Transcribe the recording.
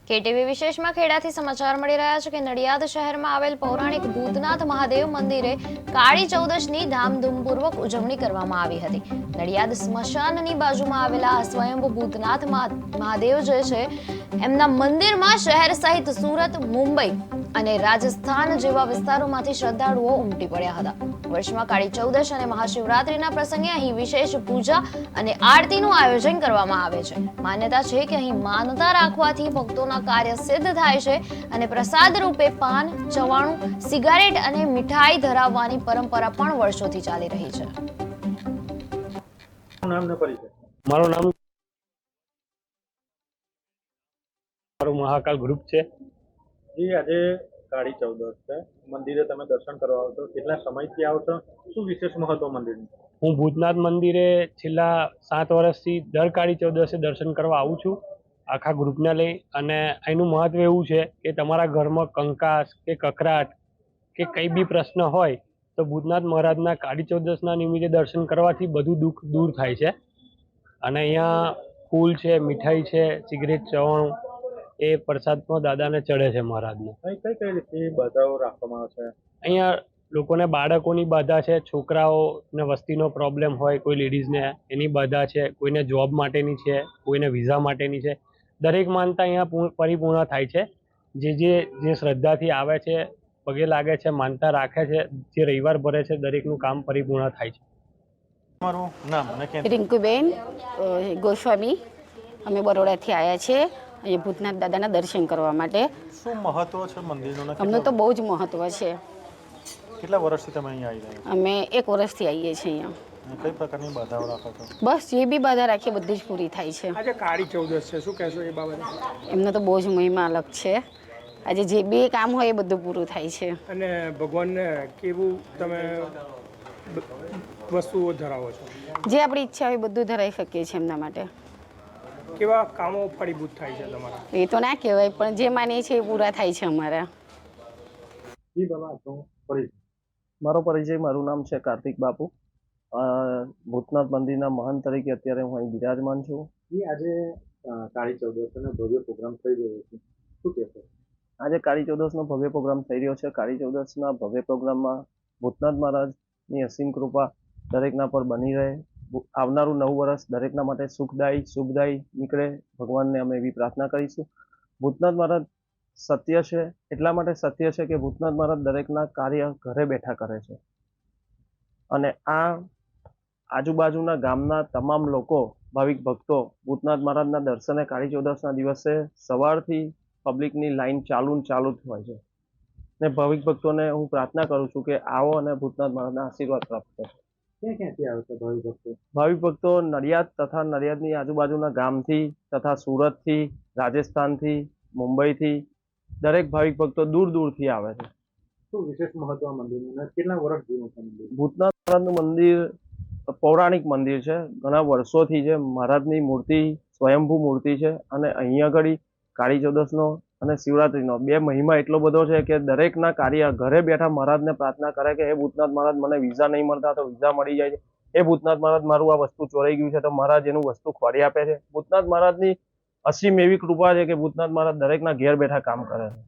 KTV વિશેષમાં ખેડાથી સમાચાર મળી રહ્યા છે કે નડિયાદ શહેરમાં આવેલ પૌરાણિક ભૂતનાથ મહાદેવ મંદિરે કાળી ચૌદશની ધામધૂમપૂર્વક ઉજવણી કરવામાં આવી હતી। નડિયાદ સ્મશાનની બાજુમાં આવેલા સ્વયંભૂ ભૂતનાથ મહાદેવ જે છે એમના મંદિરમાં શહેર સહિત સુરત, મુંબઈ અને રાજસ્થાન જેવા વિસ્તારોમાંથી શ્રદ્ધાળુઓ ઉમટી પડ્યા હતા। વર્ષમાં કાળી ચૌદશ અને મહાશિવરાત્રીના પ્રસંગે અહીં વિશેષ પૂજા અને આરતીનું આયોજન કરવામાં આવે છે। માન્યતા છે કે અહીં માનતા રાખવાથી ભક્તોના કાર્ય સિદ્ધ થાય છે અને પ્રસાદ રૂપે પાન, ચવાણું, સિગારેટ અને મીઠાઈ ધરાવવાની પરંપરા પણ વર્ષોથી ચાલી રહી છે। મારું નામ મહાકાલ ગ્રુપ છે। જી, આજે કાળી ચૌદશ છે, મંદિરે તમે દર્શન કરવા આવો છો, કેટલા સમયથી આવો છો, શું વિશેષ મહત્વ મંદિરનું? હું ભૂતનાથ મંદિરે છેલ્લા 7 વર્ષથી દર કાળી ચૌદશે દર્શન કરવા આવું છું આખા ગ્રુપને લઈ। અને એનું મહત્વ એવું છે કે તમારા ઘરમાં કંકાસ કે કકરાટ કે કંઈ બી પ્રશ્ન હોય તો ભૂતનાથ મહારાજના કાળી ચૌદશના નિમિત્તે દર્શન કરવાથી બધું દુઃખ દૂર થાય છે। અને અહીંયા ફૂલ છે, મીઠાઈ છે, સિગરેટ, ચવાણું એ પ્રસાદમાં દાદાને ચડે છે મહારાજને। કઈ કઈ રીતની બાધાઓ રાખવામાં આવે છે? અહીંયા લોકોને બાળકોની બાધા છે, છોકરાઓને વસ્તીનો પ્રોબ્લેમ હોય, કોઈ લેડીઝને એની બાધા છે, કોઈને જોબ માટેની છે, કોઈને વિઝા માટેની છે। દરેક માનતા અહીંયા પરિપૂર્ણ થાય છે। જે શ્રદ્ધાથી આવે છે, પગે લાગે છે, માનતા રાખે છે, જે રવિવાર ભરે છે, દરેકનું કામ પરિપૂર્ણ થાય છે। તમારું નામ અને કેમ? રિંકુબેન ગોસ્વામી, અમે બરોડાથી આવ્યા છીએ અહીંયા ભૂતનાથ દાદાના દર્શન કરવા માટે। શું મહત્વ છે મંદિરનું? અમને તો બહુ જ મહત્વ છે। કેટલા વર્ષથી તમે અહીંયા આવી રહ્યા અમે 1 વર્ષથી આવીએ છીએ અહીંયા। છો? કઈ પ્રકારની બાધાઓ રાખો છો? બસ જે બી બાધા રાખીએ બધી જ પૂરી થાય છે। આજે કાળી ચૌદશ છે, શું કહેશો એ બાબતે? એમનો તો બહુ જ મહિમા અલગ છે। આજે જે બી કામ હોય એ બધું પૂરું થાય છે। અને ભગવાનને કેવું તમે વસ્તુઓ ધરાવો છો? જે આપણી ઈચ્છા હોય એ બધું ધરાવી શકીએ છીએ એમના માટે। કેવા કામો ફળીભૂત થાય છે તમારા? એ તો ના કહેવાય, પણ જે માનીએ છીએ એ પૂરા થાય છે અમારા। જી બાબા, તો મારો પરિચય, મારું નામ છે કાર્તિક બાપુ। ભૂતનાથ મંદિરના મહંત તરીકે અત્યારે હું અહીં બિરાજમાન છું। જી, આજે કાળી ચૌદશ અને ભવ્ય પ્રોગ્રામ થઈ રહ્યો છે, શું કહેશો? આજે કાળી ચૌદશનો ભવ્ય પ્રોગ્રામ થઈ રહ્યો છે। કાળી ચૌદશના ભવ્ય પ્રોગ્રામમાં ભૂતનાથ મહારાજની અસીમ કૃપા દરેકના પર બની રહે। આવનારું નવું વર્ષ દરેકના માટે સુખદાયી, શુભદાયી નીકળે, ભગવાનને અમે એવી પ્રાર્થના કરીશું। ભૂતનાથ મહારાજ સત્ય છે, એટલા માટે સત્ય છે કે ભૂતનાથ મહારાજ દરેકના કાર્ય ઘરે બેઠા કરે છે। અને આ આજુબાજુના ગામના તમામ લોકો, ભાવિક ભક્તો ભૂતનાથ મહારાજના દર્શને કાળી ચૌદશના દિવસે સવારથી પબ્લિકની લાઈન ચાલુ જ હોય છે। ને ભાવિક ભક્તોને હું પ્રાર્થના કરું છું કે આવો અને ભૂતનાથ મહારાજના આશીર્વાદ પ્રાપ્ત કરો। ક્યાંથી આવે છે ભાવિક ભક્તો? ભાવિક ભક્તો નડિયાદ તથા નડિયાદની આજુબાજુના ગામથી તથા સુરતથી, રાજસ્થાનથી, મુંબઈથી દરેક ભાવિક ભક્તો દૂર દૂરથી આવે છે। શું વિશેષ મહત્વ મંદિરનું અને કેટલા વર્ષ જૂનું છે મંદિર? ભૂતનાથ મહારાજનું મંદિર પૌરાણિક મંદિર છે, ઘણા વર્ષોથી છે। મહારાજની મૂર્તિ સ્વયંભૂ મૂર્તિ છે અને અહીં આગળ કાળી ચૌદશનો અને શિવરાત્રીનો 2 મહિમા એટલો બધો છે કે દરેકના કાર્ય ઘરે બેઠા મહારાજને પ્રાર્થના કરે કે હે ભૂતનાથ મહારાજ, મને વિઝા નહીં મળતા તો વિઝા મળી જાય છે। એ ભૂતનાથ મહારાજ, મારું આ વસ્તુ ચોરાઈ ગયું છે તો મહારાજ એનું વસ્તુ ખોરી આપે છે। ભૂતનાથ મહારાજની અસીમ એવી કૃપા છે કે ભૂતનાથ મહારાજ દરેકના ઘેર બેઠા કામ કરે છે।